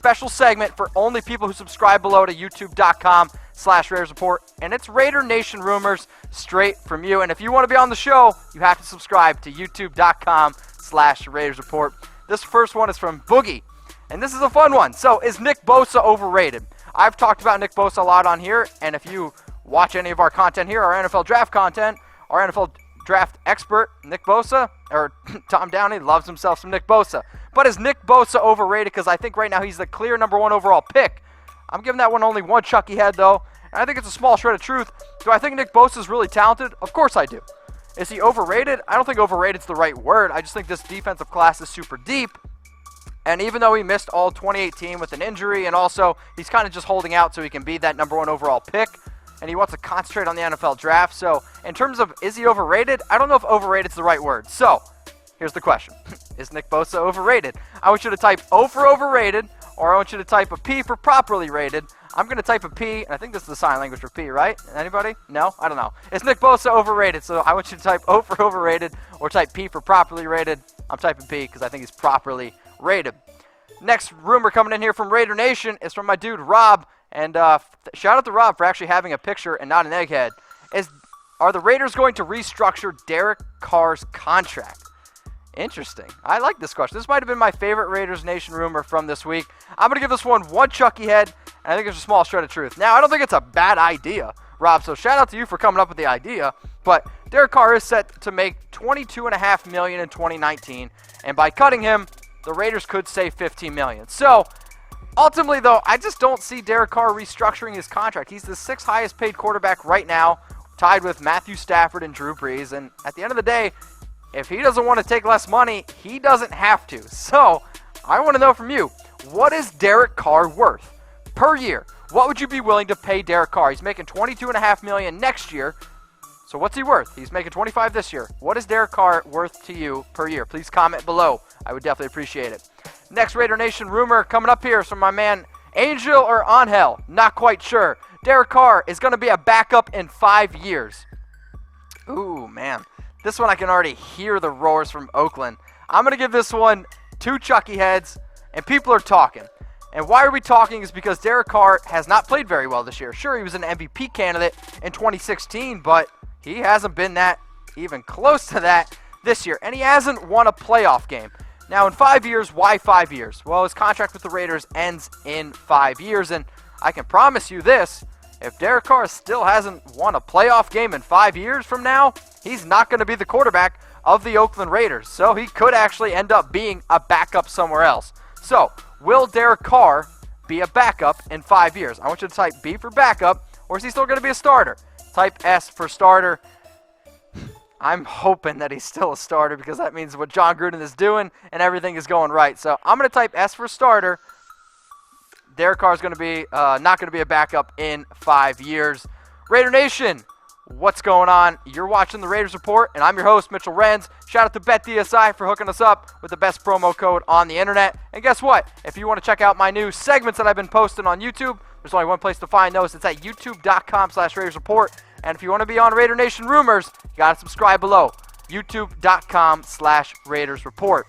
special segment for only people who subscribe below to youtube.com/Raiders Report. And it's Raider Nation rumors straight from you. And if you want to be on the show, you have to subscribe to youtube.com/Raiders Report. This first one is from Boogie. And this is a fun one. So, is Nick Bosa overrated? I've talked about Nick Bosa a lot on here, and if you watch any of our content here, our NFL draft content, our NFL draft expert, Nick Bosa, or Tom Downey, loves himself some Nick Bosa. But is Nick Bosa overrated? Because I think right now he's the clear #1 overall pick. I'm giving that one only one Chucky head, though, and I think it's a small shred of truth. Do I think Nick Bosa is really talented? Of course I do. Is he overrated? I don't think overrated is the right word. I just think this defensive class is super deep. And even though he missed all 2018 with an injury, and also he's kind of just holding out so he can be that #1 overall pick, and he wants to concentrate on the NFL draft. So in terms of is he overrated, I don't know if overrated is the right word. So here's the question. Is Nick Bosa overrated? I want you to type O for overrated, or I want you to type a P for properly rated. I'm going to type a P, and I think this is the sign language for P, right? Anybody? No? I don't know. Is Nick Bosa overrated? So I want you to type O for overrated, or type P for properly rated. I'm typing P because I think he's properly rated. Next rumor coming in here from Raider Nation is from my dude Rob, and shout out to Rob for actually having a picture and not an egghead. Are the Raiders going to restructure Derek Carr's contract? Interesting. I like this question. This might have been my favorite Raiders Nation rumor from this week. I'm going to give this one Chucky head, and I think it's a small shred of truth. Now, I don't think it's a bad idea, Rob, so shout out to you for coming up with the idea, but Derek Carr is set to make $22.5 million in 2019, and by cutting him, the Raiders could save $15 million. So, ultimately, though, I just don't see Derek Carr restructuring his contract. He's the 6th highest paid quarterback right now, tied with Matthew Stafford and Drew Brees. And at the end of the day, if he doesn't want to take less money, he doesn't have to. So, I want to know from you, what is Derek Carr worth per year? What would you be willing to pay Derek Carr? He's making $22.5 million next year. So what's he worth? He's making $25 this year. What is Derek Carr worth to you per year? Please comment below. I would definitely appreciate it. Next Raider Nation rumor coming up here is from my man Angel or Angel. Not quite sure. Derek Carr is going to be a backup in 5 years. Ooh, man. This one I can already hear the roars from Oakland. I'm going to give this one 2 Chucky heads, and people are talking. And why are we talking is because Derek Carr has not played very well this year. Sure, he was an MVP candidate in 2016, but he hasn't been that, even close to that, this year. And he hasn't won a playoff game. Now, in 5 years, why 5 years? Well, his contract with the Raiders ends in 5 years. And I can promise you this, if Derek Carr still hasn't won a playoff game in 5 years from now, he's not going to be the quarterback of the Oakland Raiders. So he could actually end up being a backup somewhere else. So, will Derek Carr be a backup in 5 years? I want you to type B for backup, or is he still going to be a starter? Type S for starter. I'm hoping that he's still a starter because that means what John Gruden is doing and everything is going right. So I'm going to type S for starter. Derek Carr is going to be not going to be a backup in 5 years. Raider Nation, what's going on? You're watching the Raiders Report, and I'm your host, Mitchell Renz. Shout out to BetDSI for hooking us up with the best promo code on the internet. And guess what? If you want to check out my new segments that I've been posting on YouTube, there's only one place to find those. It's at youtube.com/Raiders Report. And if you want to be on Raider Nation rumors, you got to subscribe below. youtube.com/Raiders Report.